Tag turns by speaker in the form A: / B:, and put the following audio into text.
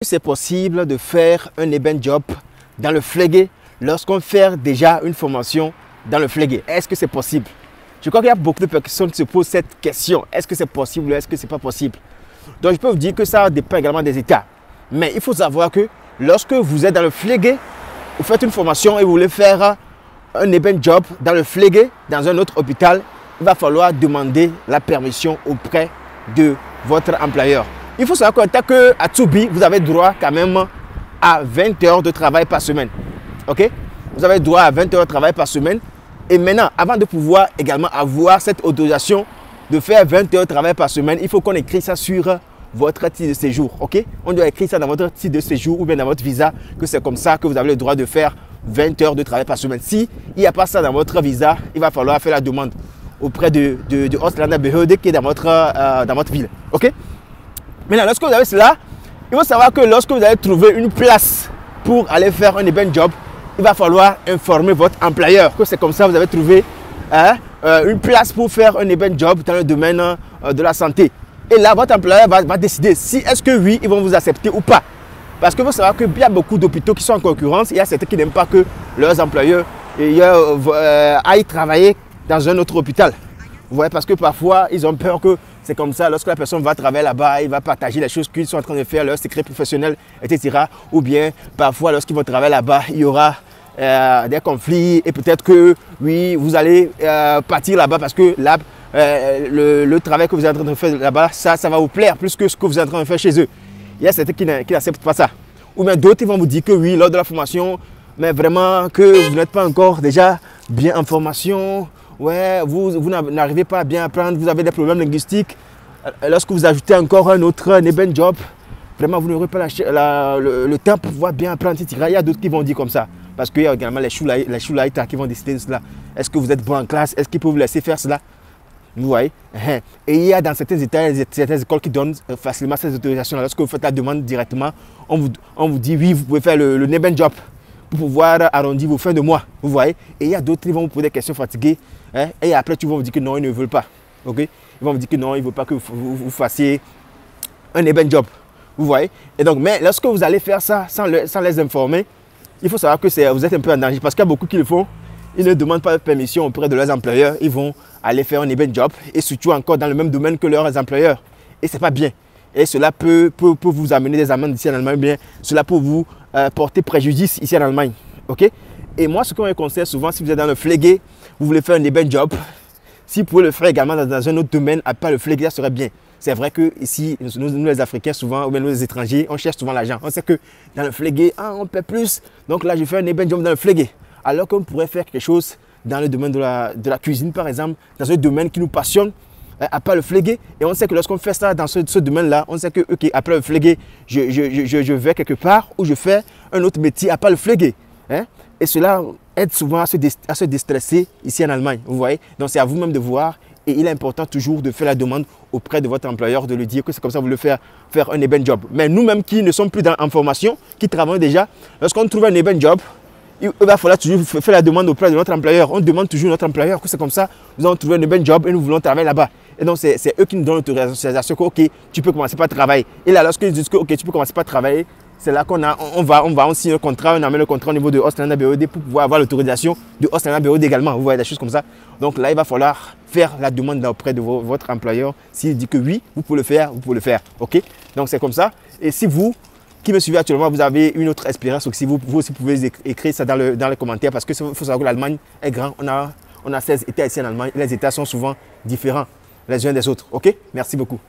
A: c'est possible de faire un eben job dans le flégué lorsqu'on fait déjà une formation dans le flégué? Est-ce que c'est possible? Je crois qu'il y a beaucoup de personnes qui se posent cette question. Est-ce que c'est possible ou est-ce que ce n'est pas possible? Donc, je peux vous dire que ça dépend également des états. Mais il faut savoir que lorsque vous êtes dans le flégué, vous faites une formation et vous voulez faire un eben job dans le flégué, dans un autre hôpital, il va falloir demander la permission auprès de votre employeur. Il faut savoir qu'en tant qu'à Tsubi, vous avez droit quand même à 20 heures de travail par semaine. Ok? Vous avez droit à 20 heures de travail par semaine. Et maintenant, avant de pouvoir également avoir cette autorisation de faire 20 heures de travail par semaine, il faut qu'on écrit ça sur votre titre de séjour. Ok? On doit écrire ça dans votre titre de séjour ou bien dans votre visa, que c'est comme ça que vous avez le droit de faire 20 heures de travail par semaine. Si il n'y a pas ça dans votre visa, il va falloir faire la demande auprès de Ooslanda-Behörde qui est dans votre ville. Ok? Maintenant, lorsque vous avez cela, il faut savoir que lorsque vous allez trouver une place pour aller faire un eben job, il va falloir informer votre employeur que c'est comme ça que vous avez trouvé une place pour faire un eben job dans le domaine de la santé. Et là, votre employeur va décider si est-ce que oui, ils vont vous accepter ou pas. Parce que vous savez qu'il y a beaucoup d'hôpitaux qui sont en concurrence. Il y a certains qui n'aiment pas que leurs employeurs aillent travailler dans un autre hôpital. Vous voyez, parce que parfois, ils ont peur que c'est comme ça. Lorsque la personne va travailler là-bas, il va partager les choses qu'ils sont en train de faire, leurs secrets professionnels, etc. Ou bien, parfois, lorsqu'ils vont travailler là-bas, il y aura des conflits et peut-être que, oui, vous allez partir là-bas parce que là, le travail que vous êtes en train de faire là-bas, ça va vous plaire plus que ce que vous êtes en train de faire chez eux. Il y a certains qui n'acceptent pas ça. Ou bien d'autres, ils vont vous dire que oui, lors de la formation, mais vraiment que vous n'êtes pas encore déjà bien en formation. Ouais, vous n'arrivez pas à bien apprendre, vous avez des problèmes linguistiques. Lorsque vous ajoutez encore un autre eben job, vraiment vous n'aurez pas le temps pour pouvoir bien apprendre, etc. Il y a d'autres qui vont dire comme ça. Parce qu'il y a également les Schulaita qui vont décider de cela. Est-ce que vous êtes bon en classe? Est-ce qu'ils peuvent vous laisser faire cela? Vous voyez? Et il y a dans certains états, certaines écoles qui donnent facilement ces autorisations. Lorsque vous faites la demande directement, on vous dit oui, vous pouvez faire le eben job pour pouvoir arrondir vos fins de mois. Vous voyez? Et il y a d'autres qui vont vous poser des questions fatiguées. Et après, tu vas vous dire que non, ils ne veulent pas. Okay? Ils vont vous dire que non, ils ne veulent pas que vous fassiez un eben job. Vous voyez? Et donc, mais lorsque vous allez faire ça sans les informer, il faut savoir que vous êtes un peu en danger. Parce qu'il y a beaucoup qui le font. Ils ne demandent pas de permission auprès de leurs employeurs. Ils vont aller faire un eben job et surtout encore dans le même domaine que leurs employeurs. Et ce n'est pas bien. Et cela peut vous amener des amendes ici en Allemagne. Bien, cela peut vous porter préjudice ici en Allemagne. Okay? Et moi, ce qu'on me conseille souvent, si vous êtes dans le flégué, vous voulez faire un eben job, si vous pouvez le faire également dans un autre domaine, à part le flégué, ça serait bien. C'est vrai que ici, nous les Africains, souvent, ou bien nous les étrangers, on cherche souvent l'argent. On sait que dans le flégué, on paie plus. Donc là, je fais un eben job dans le flégué. Alors qu'on pourrait faire quelque chose dans le domaine de la cuisine, par exemple, dans un domaine qui nous passionne, à part le flégué. Et on sait que lorsqu'on fait ça dans ce domaine-là, on sait que, ok, après le flégué, je vais quelque part où je fais un autre métier à part le flégué. Et cela aide souvent à se déstresser ici en Allemagne, vous voyez. Donc c'est à vous-même de voir et il est important toujours de faire la demande auprès de votre employeur, de lui dire que c'est comme ça que vous voulez faire un eben job. Mais nous-mêmes qui ne sommes plus en formation, qui travaillons déjà, lorsqu'on trouve un eben job, il va falloir toujours faire la demande auprès de notre employeur. On demande toujours à notre employeur que c'est comme ça, nous avons trouvé un eben job et nous voulons travailler là-bas. Et donc c'est eux qui nous donnent l'autorisation que ok, tu peux commencer par travailler. Et là, lorsqu'ils disent que ok, tu peux commencer par travailler, c'est là qu'on va signer le contrat, on amène le contrat au niveau de Ooslanda-Behörde pour pouvoir avoir l'autorisation de Ooslanda-Behörde également. Vous voyez des choses comme ça. Donc là, il va falloir faire la demande auprès de votre employeur. S'il dit que oui, vous pouvez le faire, vous pouvez le faire. Ok? Donc c'est comme ça. Et si vous, qui me suivez actuellement, vous avez une autre expérience, ou si vous aussi pouvez écrire ça dans les commentaires, parce qu'il faut savoir que l'Allemagne est grande. On a 16 États ici en Allemagne. Les États sont souvent différents les uns des autres. Ok? Merci beaucoup.